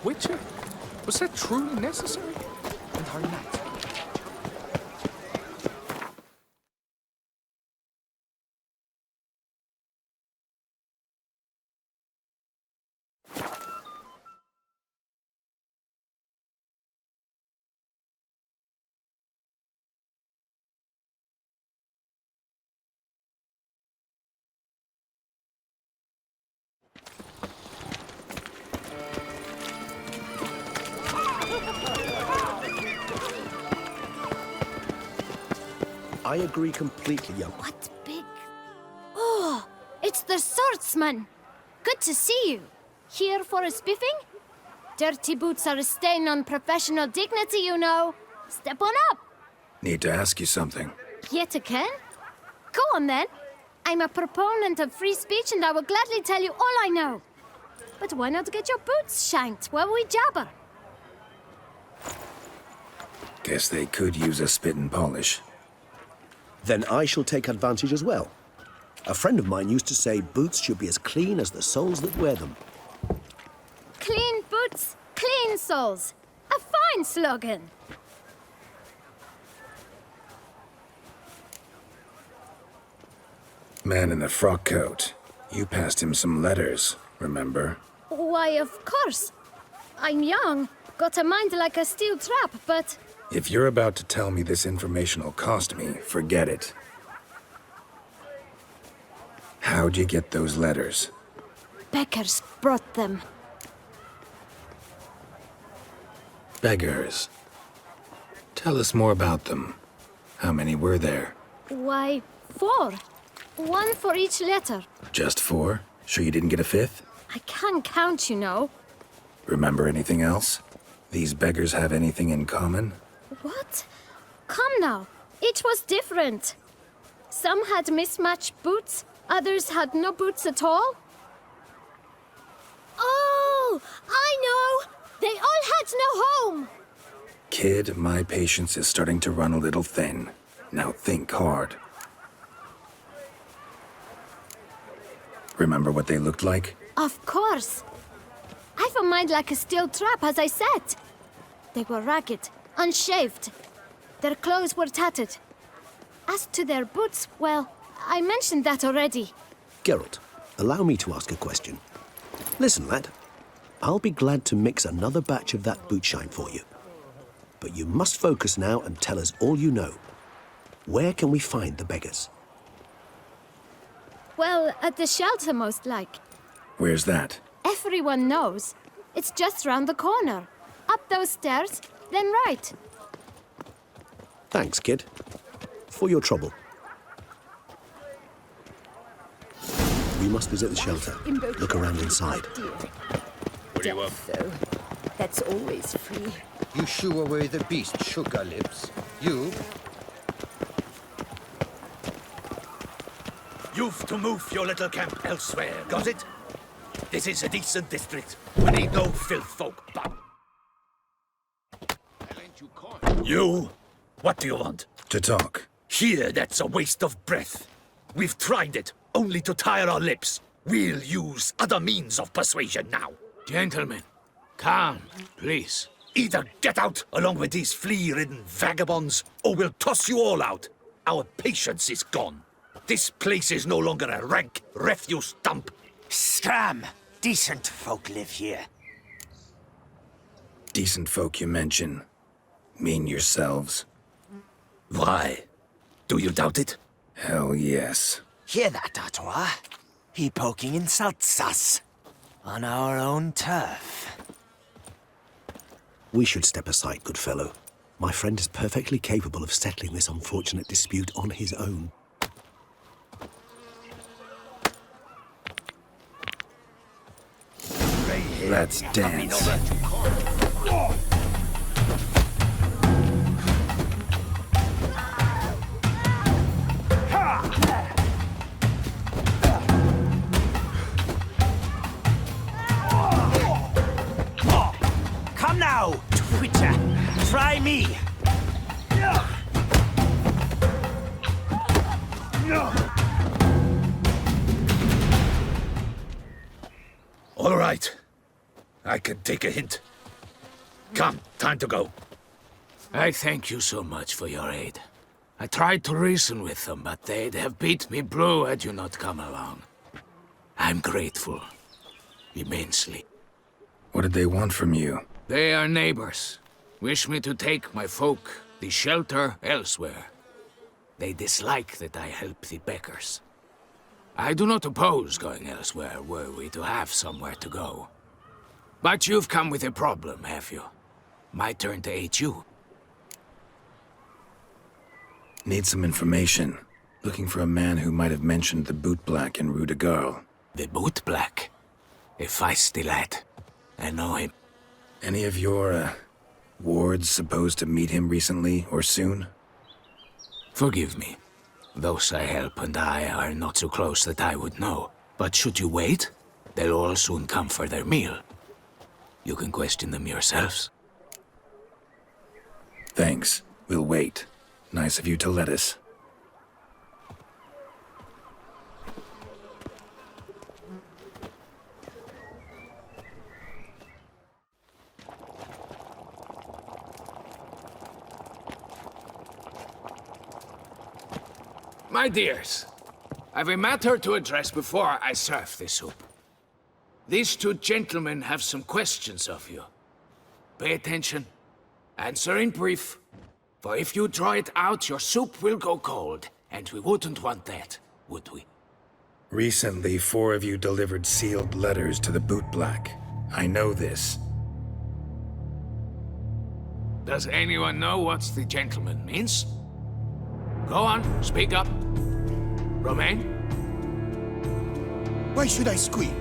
Witcher? Was that truly necessary? Entirely not. I agree completely, young. What big... Oh, it's the swordsman. Good to see you. Here for a spiffing? Dirty boots are a stain on professional dignity, you know. Step on up. Need to ask you something. Yet again? Go on then. I'm a proponent of free speech and I will gladly tell you all I know. But why not get your boots shanked while we jabber? Guess they could use a spit and polish. Then I shall take advantage as well. A friend of mine used to say boots should be as clean as the soles that wear them. Clean boots, clean soles. A fine slogan. Man in the frock coat. You passed him some letters, remember? Why, of course. I'm young, got a mind like a steel trap, but... If you're about to tell me this information will cost me, forget it. How'd you get those letters? Beggars brought them. Beggars. Tell us more about them. How many were there? Why, 4. 1 for each letter. Just 4? Sure you didn't get a 5th? I can't count, you know. Remember anything else? These beggars have anything in common? What? Come now. Each was different. Some had mismatched boots, others had no boots at all. Oh, I know! They all had no home! Kid, my patience is starting to run a little thin. Now think hard. Remember what they looked like? Of course. I've a mind like a steel trap, as I said. They were ragged, unshaved. Their clothes were tattered. As to their boots, well, I mentioned that already. Geralt, allow me to ask a question. Listen, lad. I'll be glad to mix another batch of that boot shine for you. But you must focus now and tell us all you know. Where can we find the beggars? Well, at the shelter, most like. Where's that? Everyone knows. It's just round the corner. Up those stairs, then right. Thanks, kid. For your trouble. We must visit the shelter. Look around inside. What do you want? So, that's always free. You shoo away the beast, sugar lips. You? You've to move your little camp elsewhere, got it? This is a decent district. We need no filth folk, but... You? What do you want? To talk. Here, that's a waste of breath. We've tried it, only to tire our lips. We'll use other means of persuasion now. Gentlemen, calm, please. Either get out along with these flea-ridden vagabonds, or we'll toss you all out. Our patience is gone. This place is no longer a rank refuse dump. Scram! Decent folk live here. Decent folk you mention. Mean yourselves. Why? Do you doubt it? Hell yes. Hear that, Artois? He poking insults us. On our own turf. We should step aside, good fellow. My friend is perfectly capable of settling this unfortunate dispute on his own. Let's dance. Come now, Twitcher. Try me. All right. I can take a hint. Come, time to go. I thank you so much for your aid. I tried to reason with them, but they'd have beat me blue had you not come along. I'm grateful. Immensely. What did they want from you? They are neighbors. Wish me to take my folk, the shelter, elsewhere. They dislike that I help the beggars. I do not oppose going elsewhere, were we to have somewhere to go. But you've come with a problem, have you? My turn to aid you. Need some information. Looking for a man who might have mentioned the bootblack in Rue de Garl. The bootblack? A feisty lad. I know him. Any of your, wards supposed to meet him recently or soon? Forgive me. Those I help and I are not so close that I would know. But should you wait, they'll all soon come for their meal. You can question them yourselves. Thanks. We'll wait. Nice of you to let us. My dears, I've a matter to address before I serve the soup. These two gentlemen have some questions of you. Pay attention. Answer in brief. For if you draw it out, your soup will go cold. And we wouldn't want that, would we? Recently, 4 of you delivered sealed letters to the bootblack. I know this. Does anyone know what the gentleman means? Go on, speak up. Romain? Why should I squeal?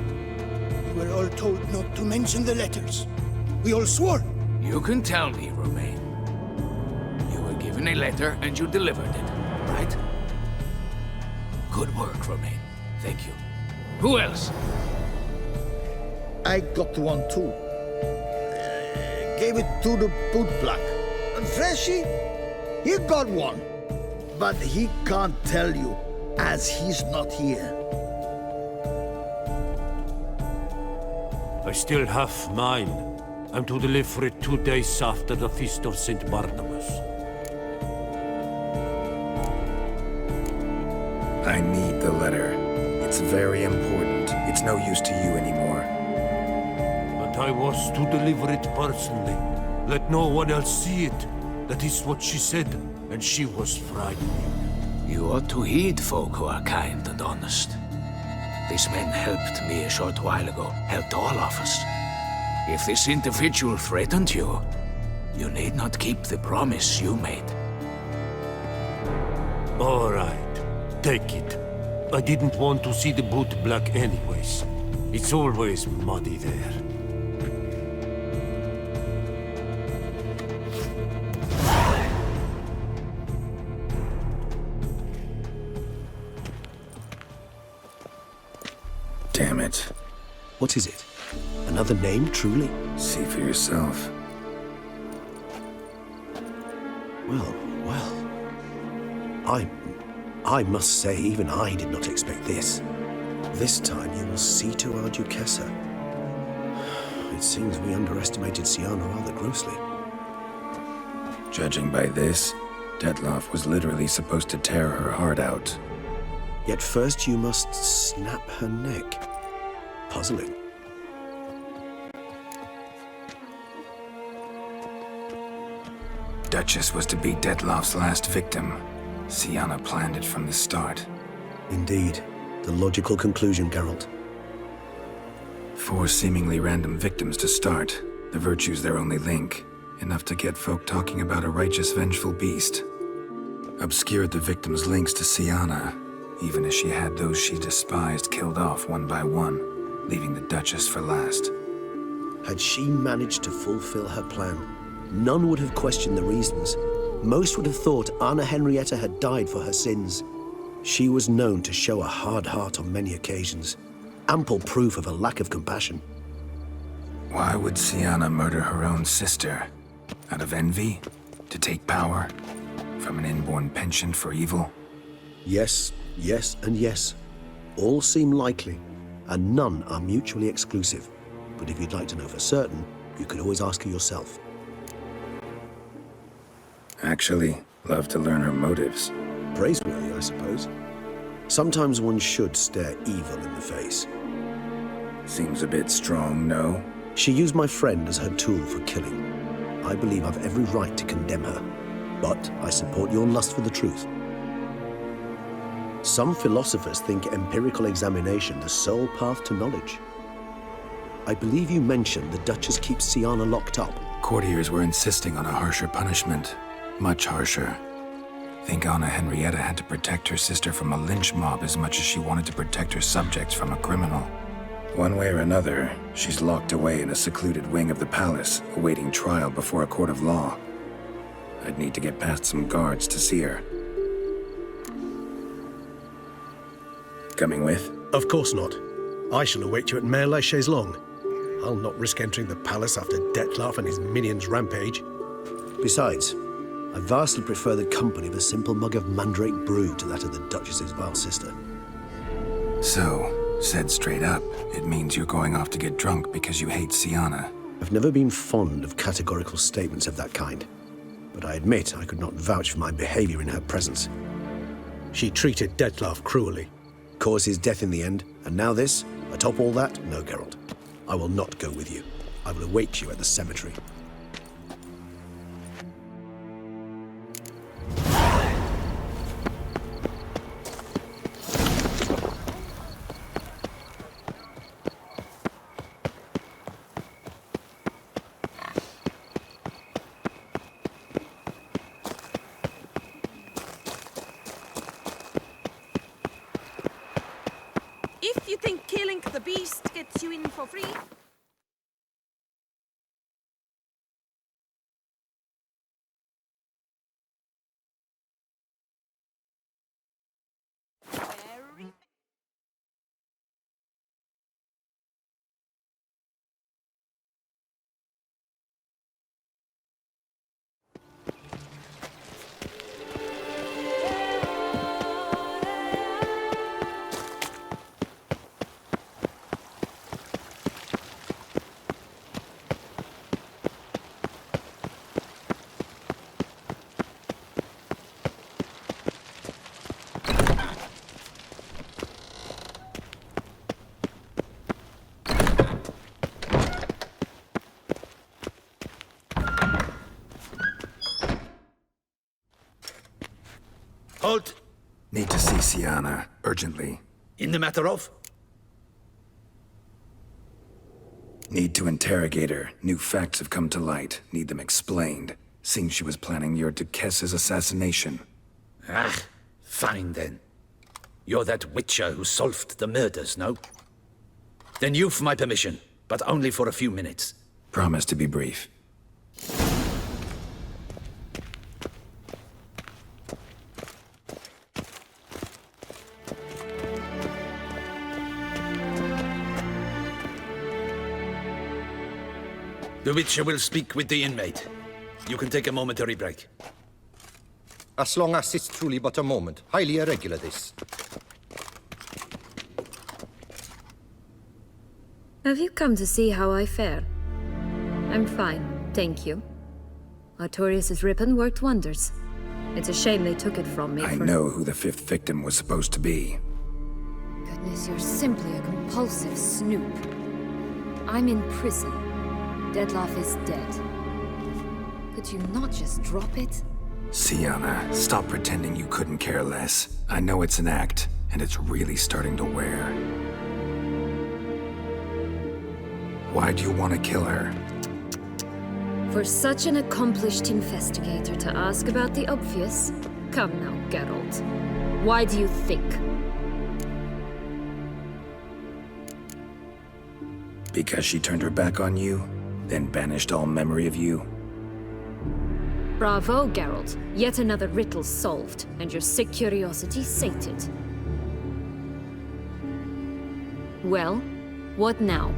We were all told not to mention the letters. We all swore. You can tell me, Romain. You were given a letter and you delivered it, right? Good work, Romain. Thank you. Who else? I got one too. Gave it to the bootblack. Freshie, he got one. But he can't tell you, as he's not here. I still have mine. I'm to deliver it 2 days after the Feast of St. Barnabas. I need the letter. It's very important. It's no use to you anymore. But I was to deliver it personally. Let no one else see it. That is what she said, and she was frightening. You ought to heed folk who are kind and honest. These men helped me a short while ago, helped all of us. If this individual threatened you, you need not keep the promise you made. All right, take it. I didn't want to see the bootblack anyways. It's always muddy there. Damn it. What is it? Another name, truly? See for yourself. Well. I must say, even I did not expect this. This time you will see to our Duchessa. It seems we underestimated Siana rather grossly. Judging by this, Detloff was literally supposed to tear her heart out. Yet first you must snap her neck. Puzzling. Duchess was to be Detloff's last victim. Siana planned it from the start. Indeed. The logical conclusion, Geralt. 4 seemingly random victims to start. The virtue's their only link. Enough to get folk talking about a righteous, vengeful beast. Obscured the victims' links to Siana, even as she had those she despised killed off one by one, leaving the Duchess for last. Had she managed to fulfill her plan, none would have questioned the reasons. Most would have thought Anna Henrietta had died for her sins. She was known to show a hard heart on many occasions. Ample proof of a lack of compassion. Why would Siana murder her own sister? Out of envy? To take power? From an inborn penchant for evil? Yes, and yes. All seem likely, and none are mutually exclusive. But if you'd like to know for certain, you could always ask her yourself. Actually, love to learn her motives. Praiseworthy, I suppose. Sometimes one should stare evil in the face. Seems a bit strong, no? She used my friend as her tool for killing. I believe I've every right to condemn her, but I support your lust for the truth. Some philosophers think empirical examination the sole path to knowledge. I believe you mentioned the Duchess keeps Sienna locked up. Courtiers were insisting on a harsher punishment. Much harsher. Think Anna Henrietta had to protect her sister from a lynch mob as much as she wanted to protect her subjects from a criminal. One way or another, she's locked away in a secluded wing of the palace, awaiting trial before a court of law. I'd need to get past some guards to see her. Coming with? Of course not. I shall await you at Mare la Chaise-Longue. I'll not risk entering the palace after Dettlaff and his minions rampage. Besides, I vastly prefer the company of a simple mug of mandrake brew to that of the Duchess's vile sister. So, said straight up, it means you're going off to get drunk because you hate Sienna. I've never been fond of categorical statements of that kind, but I admit I could not vouch for my behavior in her presence. She treated Dettlaff cruelly, caused his death in the end, and now this? Atop all that? No, Geralt. I will not go with you. I will await you at the cemetery. If you think killing the beast gets you in for free... Halt! Need to see Sienna, urgently. In the matter of? Need to interrogate her. New facts have come to light. Need them explained. Seems she was planning your Duquesse's assassination. Ah, fine then. You're that witcher who solved the murders, no? Then you've my permission, but only for a few minutes. Promise to be brief. The Witcher will speak with the inmate. You can take a momentary break. As long as it's truly but a moment. Highly irregular, this. Have you come to see how I fare? I'm fine, thank you. Artorius' ribbon worked wonders. It's a shame they took it from me. I know who the fifth victim was supposed to be. Goodness, you're simply a compulsive snoop. I'm in prison. Dettlaff is dead. Could you not just drop it? Sienna, stop pretending you couldn't care less. I know it's an act, and it's really starting to wear. Why do you want to kill her? For such an accomplished investigator to ask about the obvious? Come now, Geralt. Why do you think? Because she turned her back on you, then banished all memory of you? Bravo, Geralt. Yet another riddle solved, and your sick curiosity sated. Well, what now?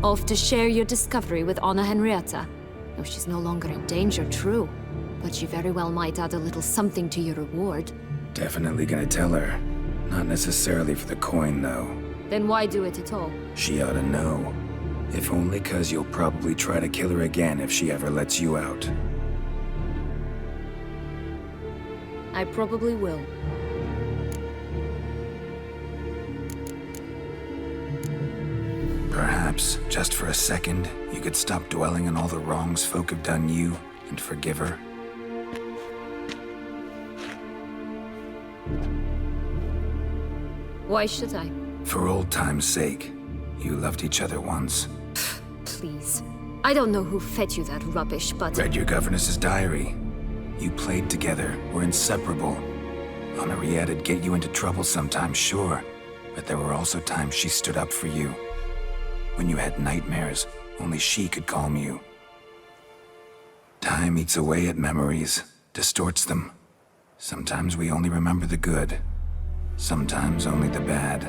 Off to share your discovery with Anna Henrietta? No, she's no longer in danger, true. But she very well might add a little something to your reward. Definitely gonna tell her. Not necessarily for the coin, though. Then why do it at all? She ought to know. If only 'cause you'll probably try to kill her again if she ever lets you out. I probably will. Perhaps, just for a second, you could stop dwelling on all the wrongs folk have done you and forgive her. Why should I? For old time's sake. You loved each other once. Please. I don't know who fed you that rubbish, but... Read your governess's diary. You played together, were inseparable. Henriette'd get you into trouble sometimes, sure. But there were also times she stood up for you. When you had nightmares, only she could calm you. Time eats away at memories, distorts them. Sometimes we only remember the good. Sometimes only the bad.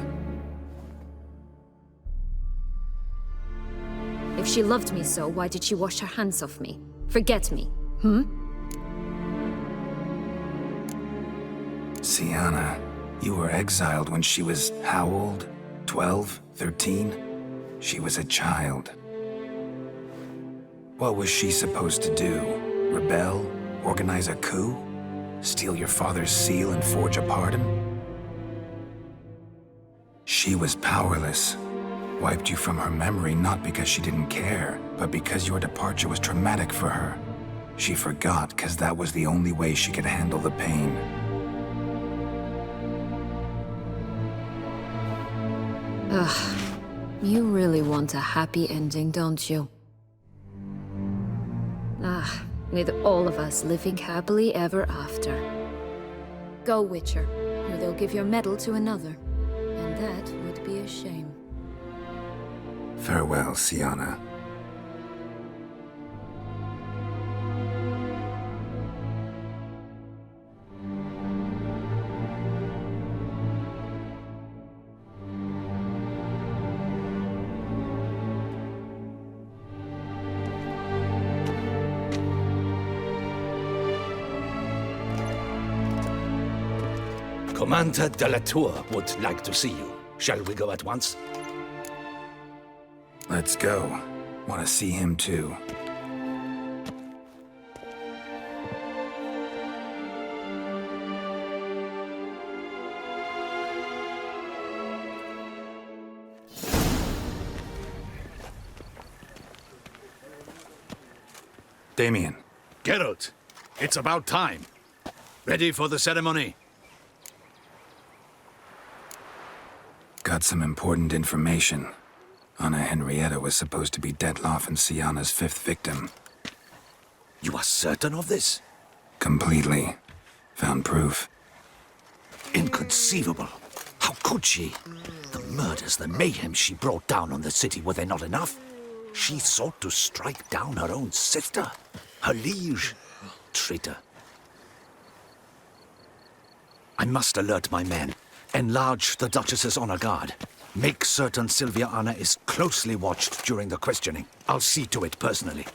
If she loved me so, why did she wash her hands off me? Forget me, Sienna, you were exiled when she was how old? 12? 13? She was a child. What was she supposed to do? Rebel? Organize a coup? Steal your father's seal and forge a pardon? She was powerless. Wiped you from her memory not because she didn't care, but because your departure was traumatic for her. She forgot because that was the only way she could handle the pain. Ugh. You really want a happy ending, don't you? With all of us living happily ever after. Go, Witcher, or they'll give your medal to another. And that would be a shame. Farewell, Sienna. Commander de la Tour would like to see you. Shall we go at once? Let's go. Want to see him too. Damien. Geralt, it's about time. Ready for the ceremony? Got some important information. Anna Henrietta was supposed to be Detloff and Sienna's 5th victim. You are certain of this? Completely. Found proof. Inconceivable. How could she? The murders, the mayhem she brought down on the city, were they not enough? She sought to strike down her own sister, her liege. Traitor. I must alert my men. Enlarge the Duchess's honor guard. Make certain Sylvia Anna is closely watched during the questioning. I'll see to it personally.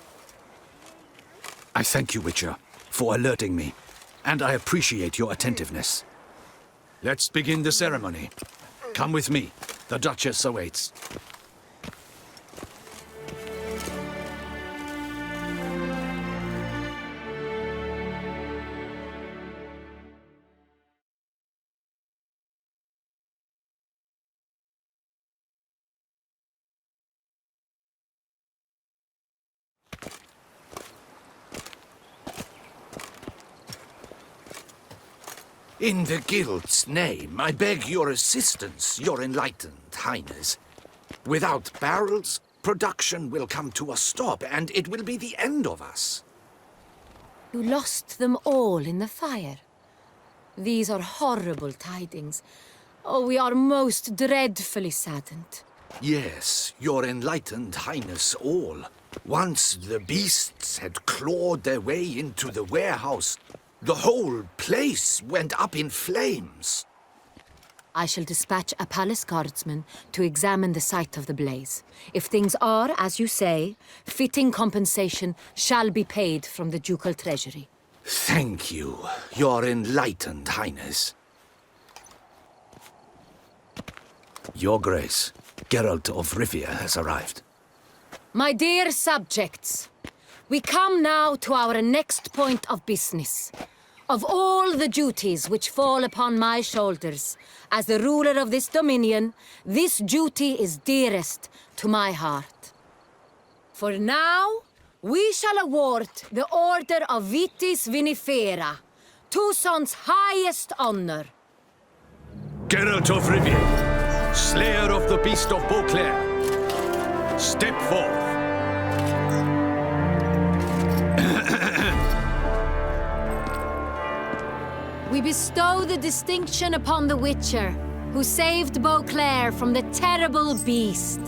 I thank you, Witcher, for alerting me, and I appreciate your attentiveness. Let's begin the ceremony. Come with me. The Duchess awaits. In the Guild's name, I beg your assistance, your enlightened highness. Without barrels, production will come to a stop, and it will be the end of us. You lost them all in the fire. These are horrible tidings. Oh, we are most dreadfully saddened. Yes, your enlightened highness all. Once the beasts had clawed their way into the warehouse, the whole place went up in flames. I shall dispatch a palace guardsman to examine the site of the blaze. If things are, as you say, fitting compensation shall be paid from the ducal treasury. Thank you, your enlightened highness. Your Grace, Geralt of Rivia has arrived. My dear subjects, we come now to our next point of business. Of all the duties which fall upon my shoulders, as the ruler of this dominion, this duty is dearest to my heart. For now, we shall award the Order of Vitis Vinifera, Tucson's highest honor. Geralt of Rivia, Slayer of the Beast of Beauclair, step forth. We bestow the distinction upon the Witcher, who saved Beauclair from the terrible beast.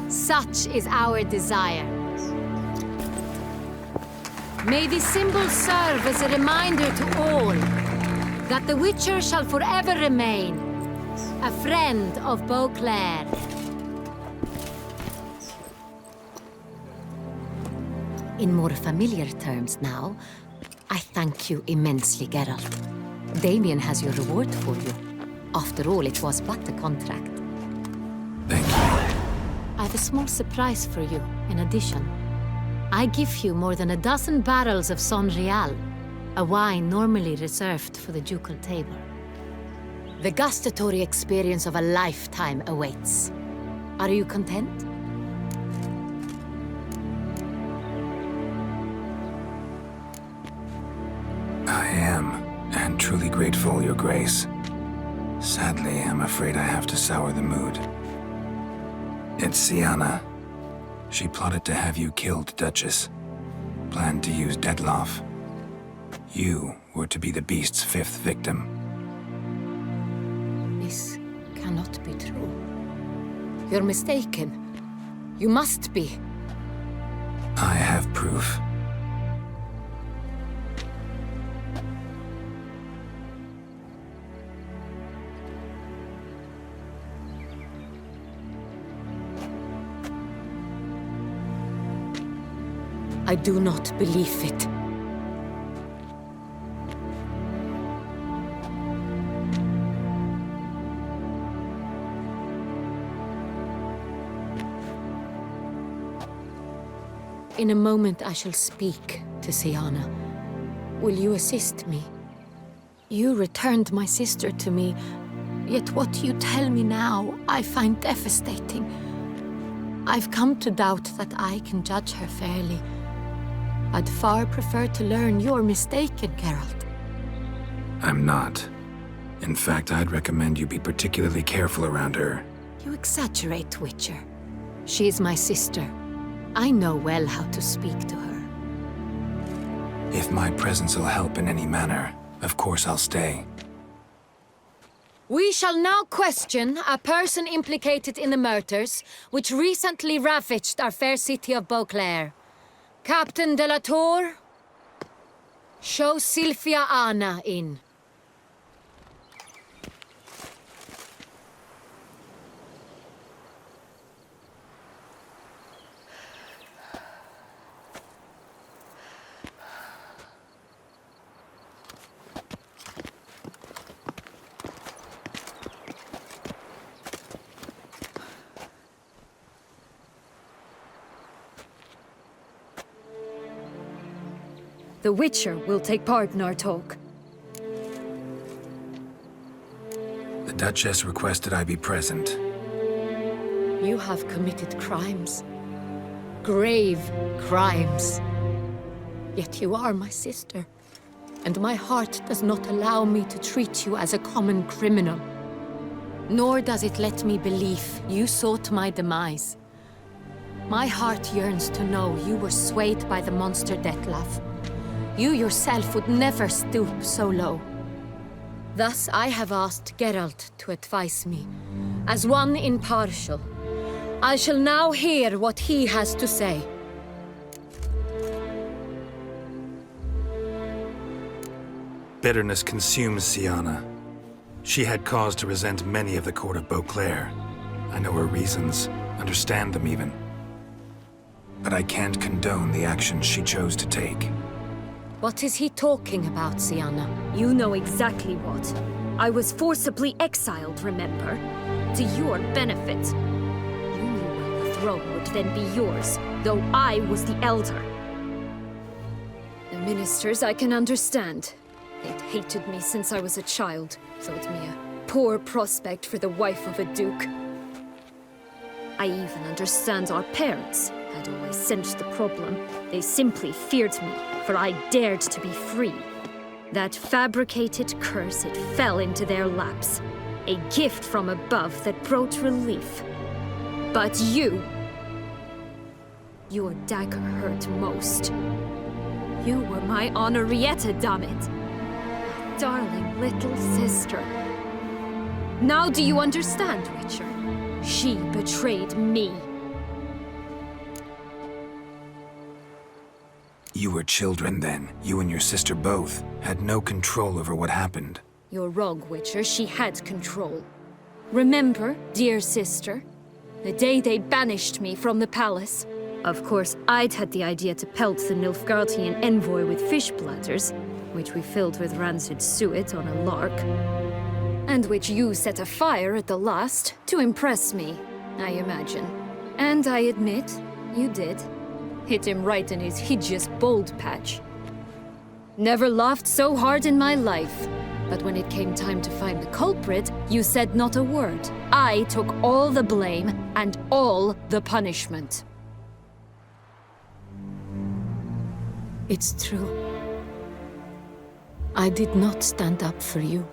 Such is our desire. May this symbol serve as a reminder to all that the Witcher shall forever remain a friend of Beauclair. In more familiar terms now, I thank you immensely, Geralt. Damien has your reward for you. After all, it was but a contract. Thank you. I have a small surprise for you, in addition. I give you more than a dozen barrels of Son Real, a wine normally reserved for the ducal table. The gustatory experience of a lifetime awaits. Are you content? I am, and truly grateful, Your Grace. Sadly, I'm afraid I have to sour the mood. It's Sienna. She plotted to have you killed, Duchess. Planned to use Detloff. You were to be the beast's 5th victim. This cannot be true. You're mistaken. You must be. I have proof. I do not believe it. In a moment I shall speak to Sienna. Will you assist me? You returned my sister to me, yet what you tell me now I find devastating. I've come to doubt that I can judge her fairly. I'd far prefer to learn you're mistaken, Geralt. I'm not. In fact, I'd recommend you be particularly careful around her. You exaggerate, Witcher. She is my sister. I know well how to speak to her. If my presence will help in any manner, of course I'll stay. We shall now question a person implicated in the murders which recently ravaged our fair city of Beauclair. Captain de la Tour, show Sylvia Anna in. The Witcher will take part in our talk. The Duchess requested I be present. You have committed crimes. Grave crimes. Yet you are my sister, and my heart does not allow me to treat you as a common criminal. Nor does it let me believe you sought my demise. My heart yearns to know you were swayed by the monster Detloff. You yourself would never stoop so low. Thus I have asked Geralt to advise me, as one impartial. I shall now hear what he has to say. Bitterness consumes Sienna. She had cause to resent many of the court of Beauclair. I know her reasons, understand them even. But I can't condone the actions she chose to take. What is he talking about, Sienna? You know exactly what. I was forcibly exiled, remember? To your benefit. You knew well the throne would then be yours, though I was the elder. The ministers I can understand. They'd hated me since I was a child, thought me a poor prospect for the wife of a duke. I even understand our parents had always sensed the problem. They simply feared me, for I dared to be free. That fabricated curse, it fell into their laps. A gift from above that brought relief. But you... Your dagger hurt most. You were my Henrietta, damn it. My darling little sister. Now do you understand, Witcher? She betrayed me. You were children then. You and your sister both had no control over what happened. You're wrong, Witcher. She had control. Remember, dear sister, the day they banished me from the palace? Of course, I'd had the idea to pelt the Nilfgaardian envoy with fish bladders, which we filled with rancid suet on a lark. And which you set afire at the last, to impress me, I imagine. And I admit, you did. Hit him right in his hideous bald patch. Never laughed so hard in my life. But when it came time to find the culprit, you said not a word. I took all the blame and all the punishment. It's true. I did not stand up for you.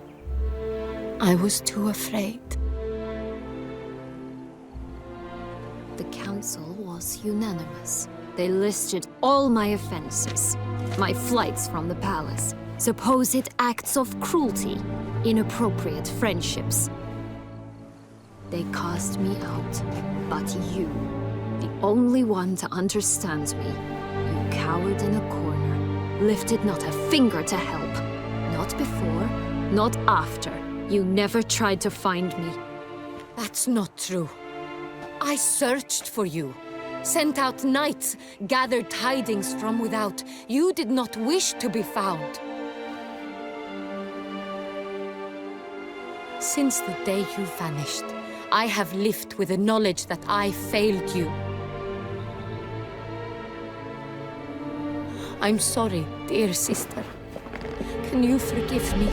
I was too afraid. The council was unanimous. They listed all my offenses. My flights from the palace, supposed acts of cruelty, inappropriate friendships. They cast me out, but you, the only one to understand me, you cowered in a corner, lifted not a finger to help. Not before, not after. You never tried to find me. That's not true. I searched for you. Sent out knights, gathered tidings from without. You did not wish to be found. Since the day you vanished, I have lived with the knowledge that I failed you. I'm sorry, dear sister. Can you forgive me?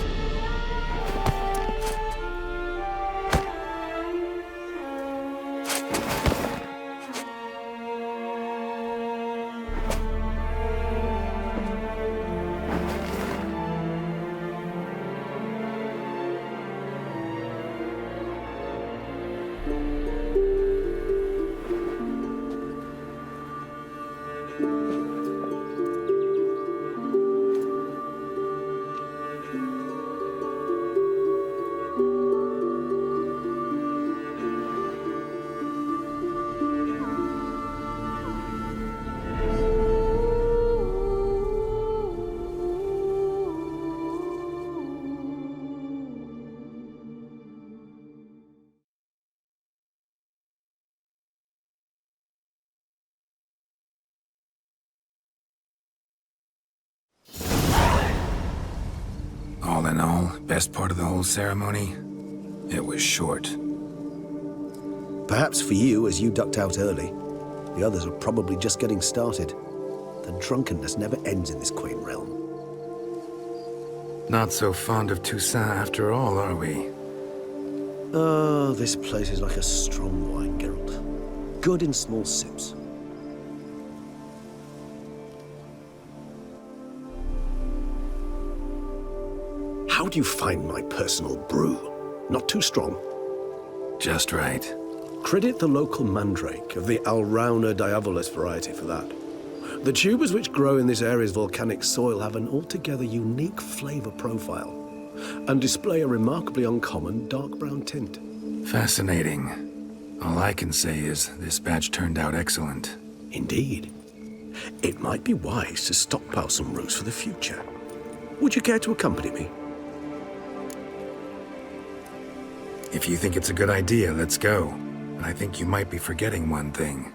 All in all, best part of the whole ceremony? It was short. Perhaps for you, as you ducked out early. The others are probably just getting started. The drunkenness never ends in this quaint realm. Not so fond of Toussaint after all, are we? Oh, this place is like a strong wine, Geralt. Good in small sips. How do you find my personal brew? Not too strong? Just right. Credit the local mandrake of the Alrauna diavolis variety for that. The tubers which grow in this area's volcanic soil have an altogether unique flavor profile and display a remarkably uncommon dark brown tint. Fascinating. All I can say is this batch turned out excellent. Indeed. It might be wise to stockpile some roots for the future. Would you care to accompany me? If you think it's a good idea, let's go. But I think you might be forgetting one thing.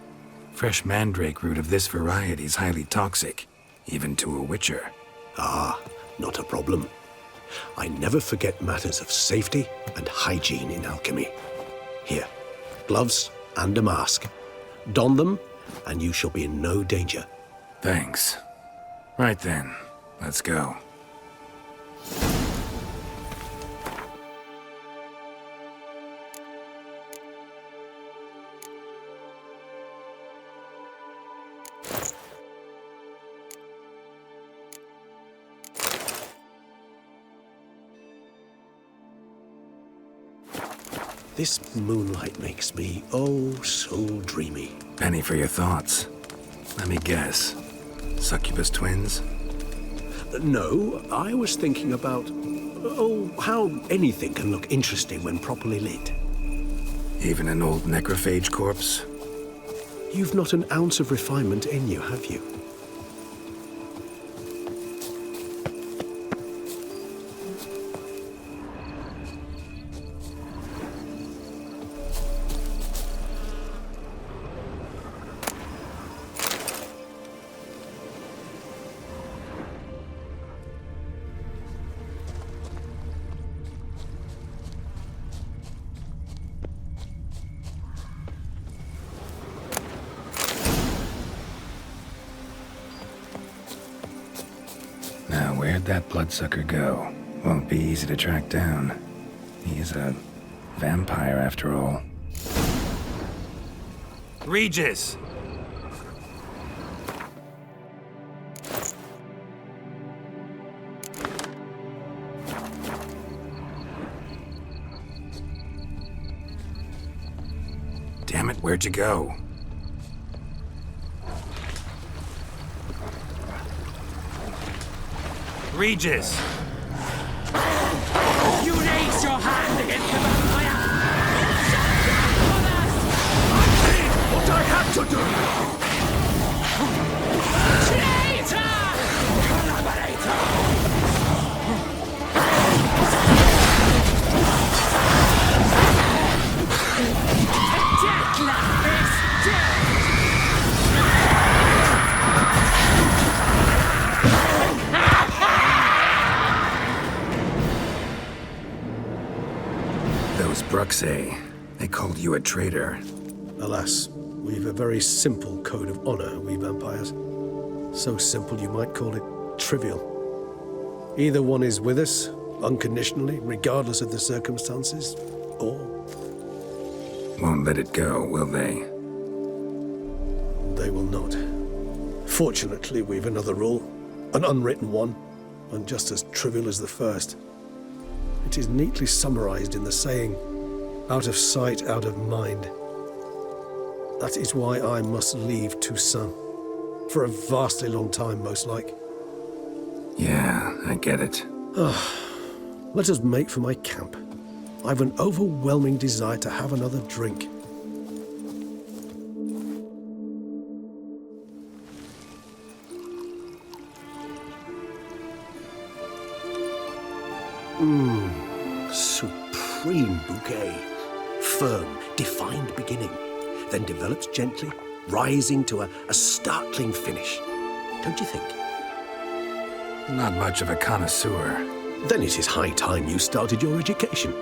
Fresh mandrake root of this variety is highly toxic, even to a witcher. Ah, not a problem. I never forget matters of safety and hygiene in alchemy. Here, gloves and a mask. Don them, and you shall be in no danger. Thanks. Right then, let's go. This moonlight makes me, oh, so dreamy. Penny for your thoughts. Let me guess. Succubus twins? No, I was thinking about, oh, how anything can look interesting when properly lit. Even an old necrophage corpse? You've not an ounce of refinement in you, have you? Now, where'd that bloodsucker go? Won't be easy to track down. He's a vampire, after all. Regis! Damn it, where'd you go? Regis! You raise your hand against the vampire! I did what I had to do! Traitor! Collaborator! Deathlock is dead! Those Bruxay, they called you a traitor. Alas, we've a very simple code of honor, we vampires. So simple you might call it trivial. Either one is with us, unconditionally, regardless of the circumstances, or... Won't let it go, will they? They will not. Fortunately, we've another rule, an unwritten one, and just as trivial as the first. It is neatly summarized in the saying, out of sight, out of mind. That is why I must leave Toussaint. For a vastly long time, most like. Yeah, I get it. Let us make for my camp. I've an overwhelming desire to have another drink. Supreme bouquet. Firm, defined beginning. Then develops gently, rising to a startling finish. Don't you think? Not much of a connoisseur. Then it is high time you started your education.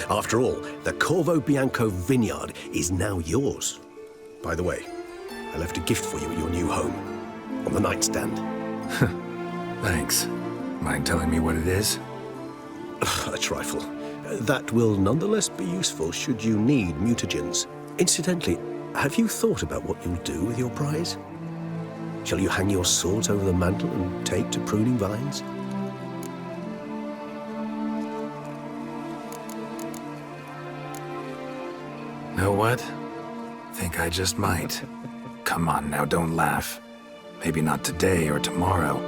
After all, the Corvo Bianco vineyard is now yours. By the way, I left a gift for you at your new home, on the nightstand. Thanks. Mind telling me what it is? A trifle. That will nonetheless be useful should you need mutagens. Incidentally, have you thought about what you'll do with your prize? Shall you hang your swords over the mantle and take to pruning vines? Know what? Think I just might. Come on now, don't laugh. Maybe not today or tomorrow.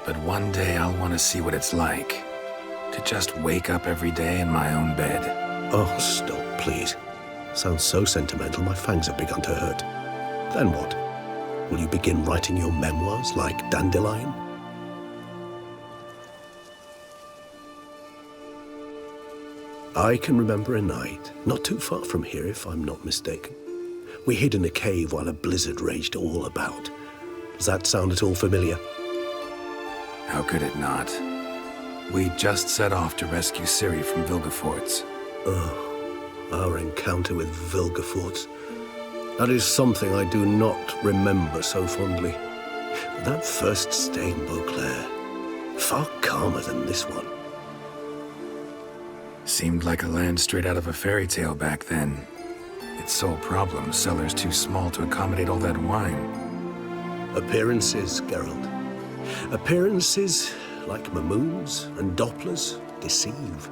But one day I'll want to see what it's like. To just wake up every day in my own bed. Oh, stop, please. Sounds so sentimental, my fangs have begun to hurt. Then what? Will you begin writing your memoirs like Dandelion? I can remember a night, not too far from here if I'm not mistaken. We hid in a cave while a blizzard raged all about. Does that sound at all familiar? How could it not? We just set off to rescue Ciri from Vilgefortz. Oh, our encounter with Vilgefortz. That is something I do not remember so fondly. But that first stay in Beauclair, far calmer than this one. Seemed like a land straight out of a fairy tale back then. Its sole problem, cellars too small to accommodate all that wine. Appearances, Geralt. Appearances, like Mamoons and Dopplers, deceive.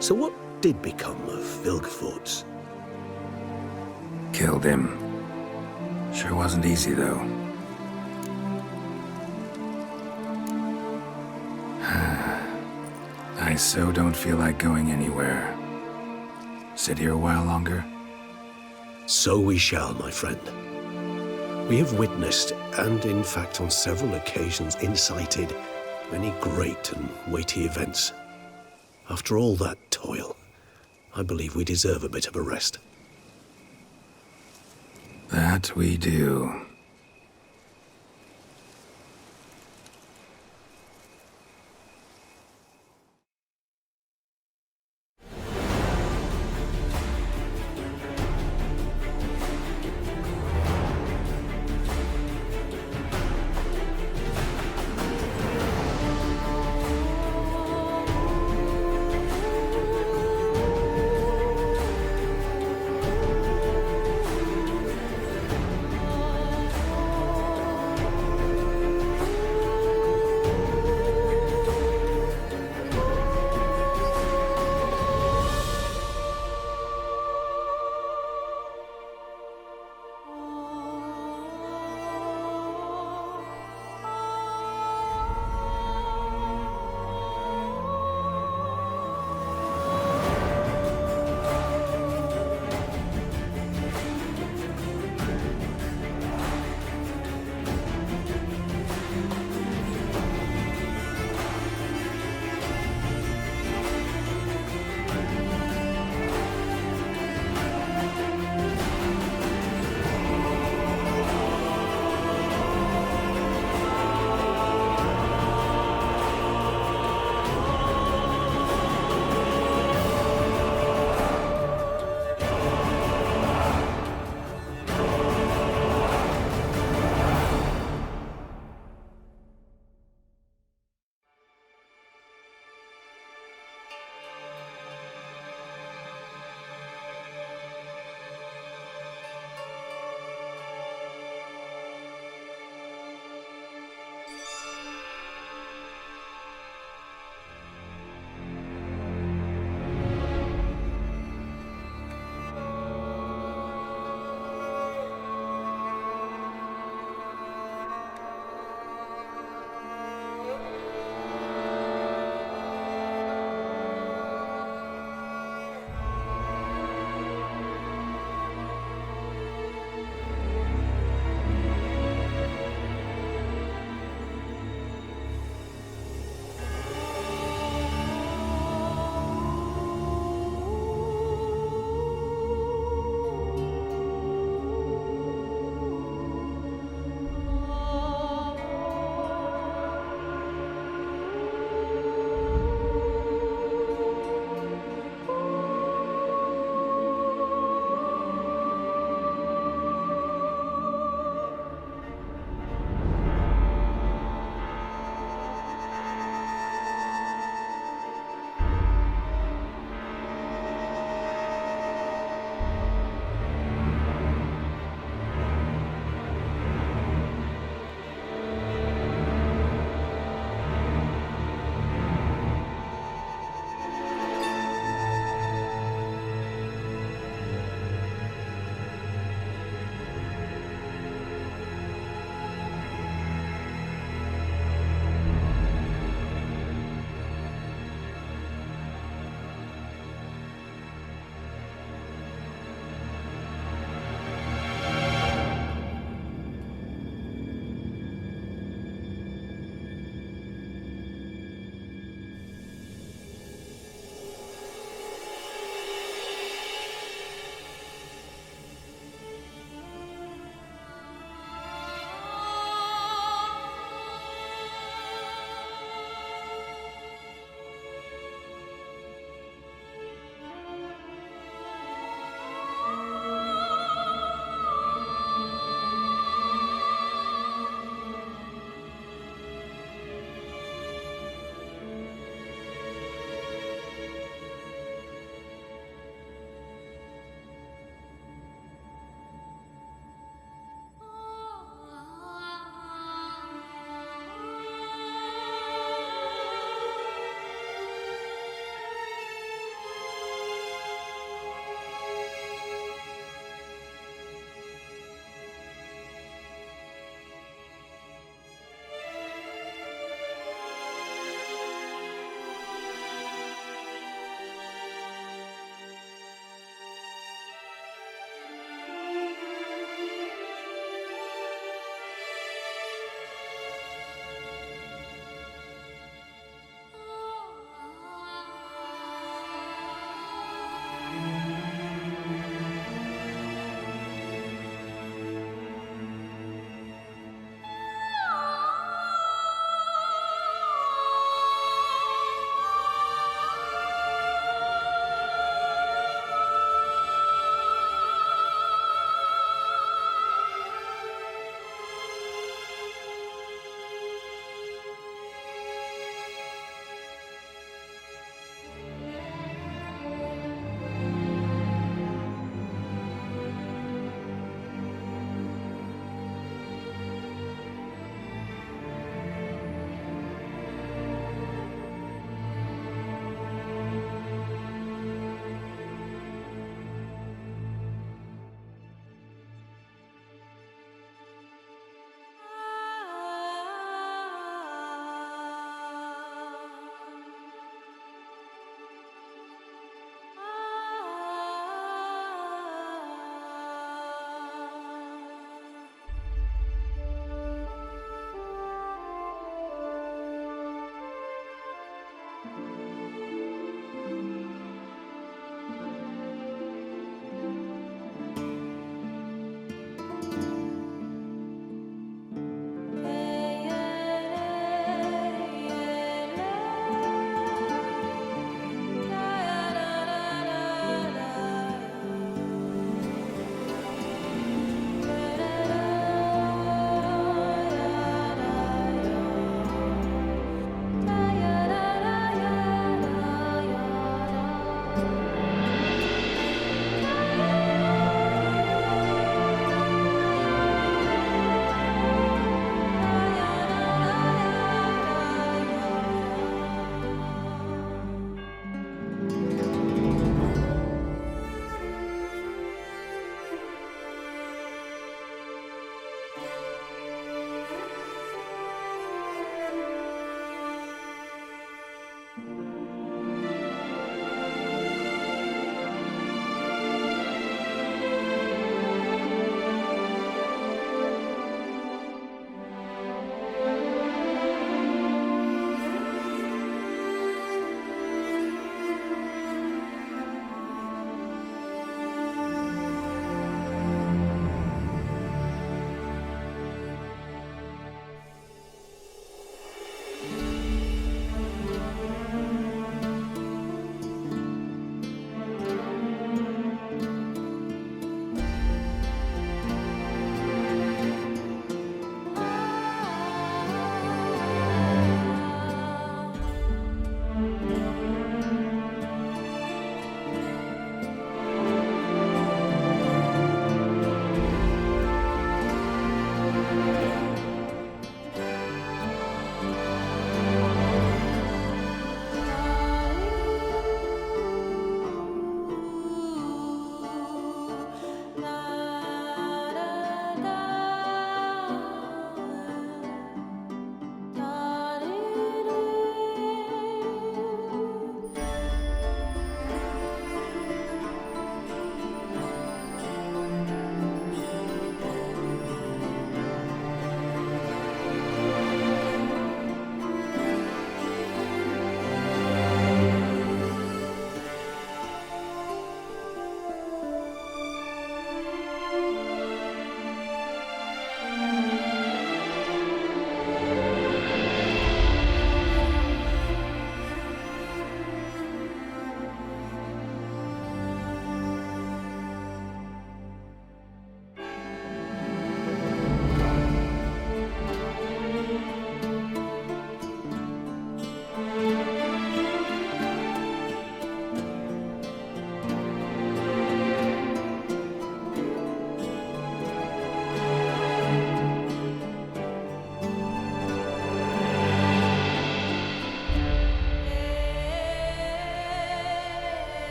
So what did become of Vilgefortz? Killed him. Sure wasn't easy, though. I so don't feel like going anywhere. Sit here a while longer? So we shall, my friend. We have witnessed, and in fact on several occasions incited, many great and weighty events. After all that toil, I believe we deserve a bit of a rest. That we do.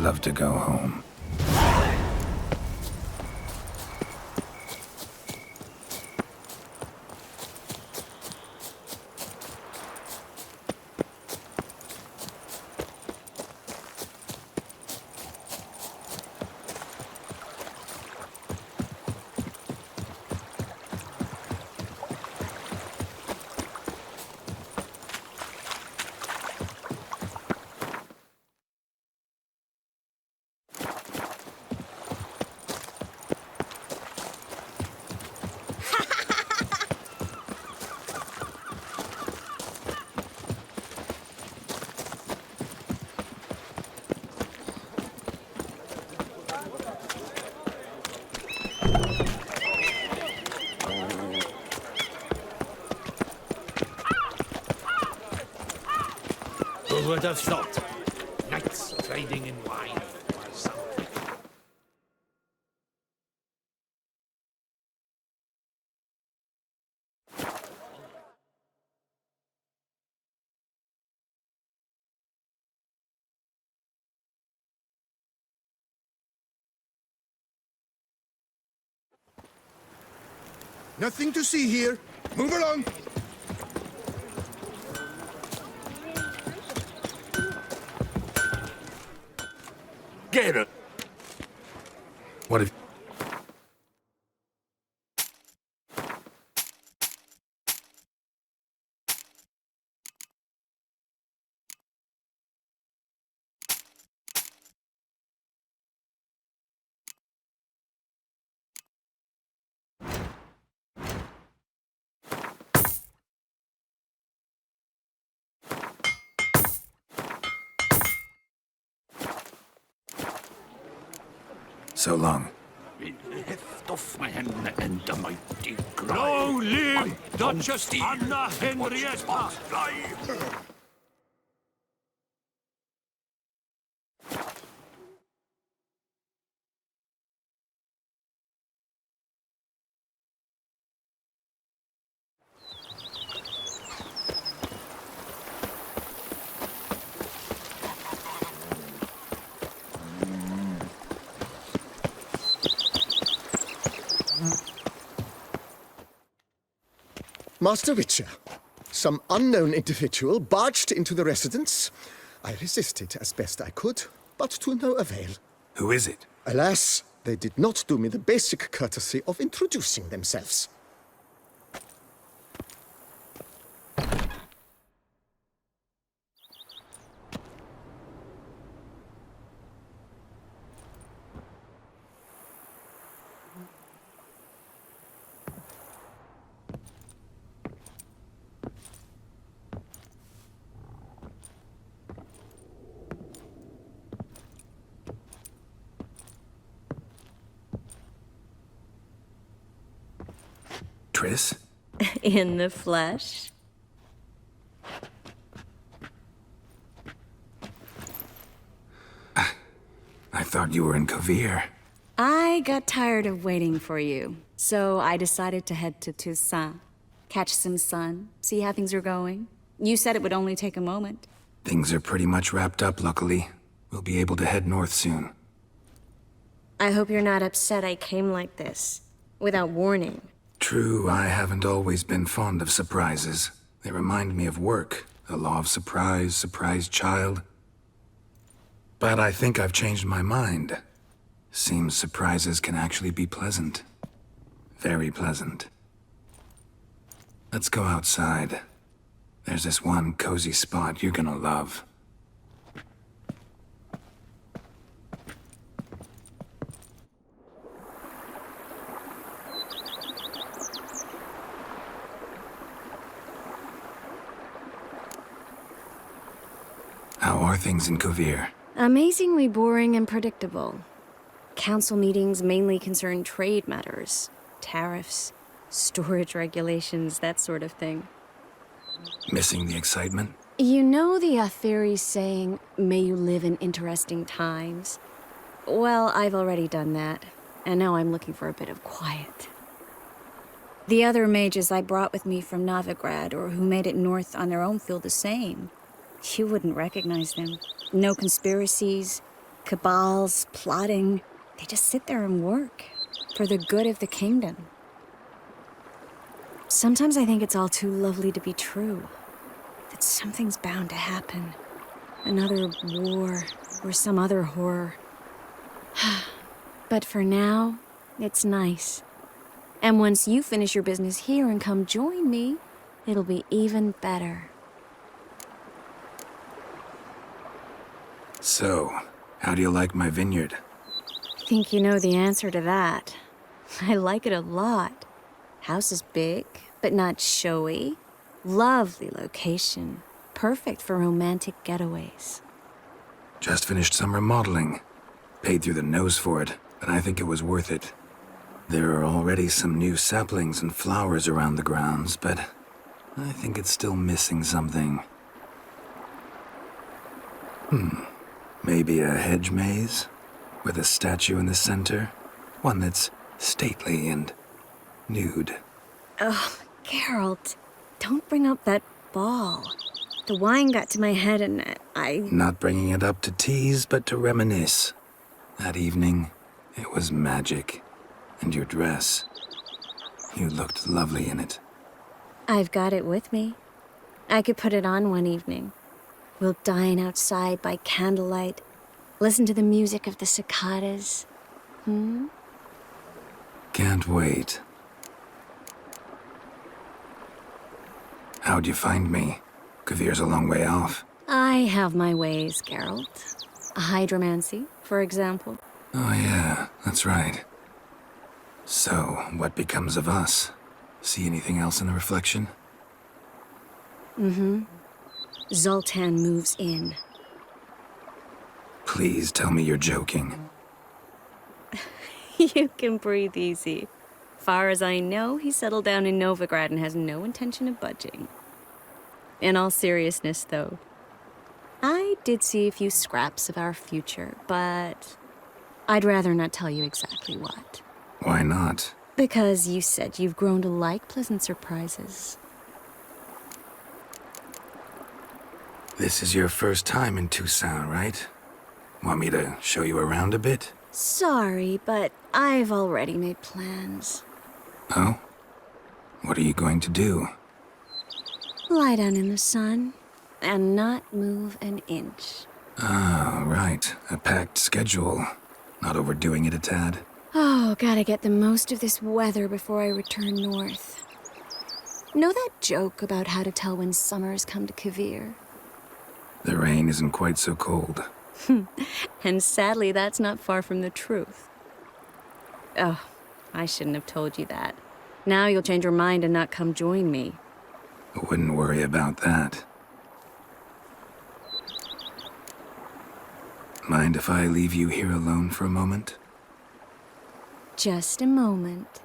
love to go home. Who would have thought? Knights trading in wine or something. Nothing to see here. Move along. Get it! What if... So long. Heft off my hand and the mighty cry. Long live Duchess Anna Henrietta! Master Witcher, some unknown individual barged into the residence. I resisted as best I could, but to no avail. Who is it? Alas, they did not do me the basic courtesy of introducing themselves. Triss? In the flesh? I thought you were in Kovir. I got tired of waiting for you, so I decided to head to Toussaint. Catch some sun, see how things are going. You said it would only take a moment. Things are pretty much wrapped up, luckily. We'll be able to head north soon. I hope you're not upset I came like this, without warning. True, I haven't always been fond of surprises. They remind me of work, the law of surprise, surprise child. But I think I've changed my mind. Seems surprises can actually be pleasant. Very pleasant. Let's go outside. There's this one cozy spot you're gonna love. How are things in Kovir? Amazingly boring and predictable. Council meetings mainly concern trade matters, tariffs, storage regulations, that sort of thing. Missing the excitement? You know the Aetheri's saying, may you live in interesting times? Well, I've already done that, and now I'm looking for a bit of quiet. The other mages I brought with me from Novigrad or who made it north on their own feel the same. You wouldn't recognize them. No conspiracies, cabals, plotting. They just sit there and work for the good of the kingdom. Sometimes I think it's all too lovely to be true. That something's bound to happen. Another war or some other horror. But for now, it's nice. And once you finish your business here and come join me, it'll be even better. So, how do you like my vineyard? I think you know the answer to that. I like it a lot. House is big, but not showy. Lovely location. Perfect for romantic getaways. Just finished some remodeling. Paid through the nose for it, but I think it was worth it. There are already some new saplings and flowers around the grounds, but I think it's still missing something. Maybe a hedge maze? With a statue in the center? One that's stately and nude. Oh, Geralt, don't bring up that ball. The wine got to my head and I... Not bringing it up to tease, but to reminisce. That evening, it was magic. And your dress. You looked lovely in it. I've got it with me. I could put it on one evening. We'll dine outside by candlelight, listen to the music of the cicadas. Can't wait. How'd you find me? Kavir's a long way off. I have my ways, Geralt. Hydromancy, for example. Oh yeah, that's right. So, what becomes of us? See anything else in the reflection? Zoltan moves in. Please tell me you're joking. You can breathe easy. Far as I know, he settled down in Novigrad and has no intention of budging. In all seriousness, though, I did see a few scraps of our future, but I'd rather not tell you exactly what. Why not? Because you said you've grown to like pleasant surprises. This is your first time in Toussaint, right? Want me to show you around a bit? Sorry, but I've already made plans. Oh? What are you going to do? Lie down in the sun and not move an inch. Ah, right. A packed schedule. Not overdoing it a tad. Oh, gotta get the most of this weather before I return north. Know that joke about how to tell when summer's come to Kavir? The rain isn't quite so cold. And sadly, that's not far from the truth. Oh, I shouldn't have told you that. Now you'll change your mind and not come join me. I wouldn't worry about that. Mind if I leave you here alone for a moment? Just a moment.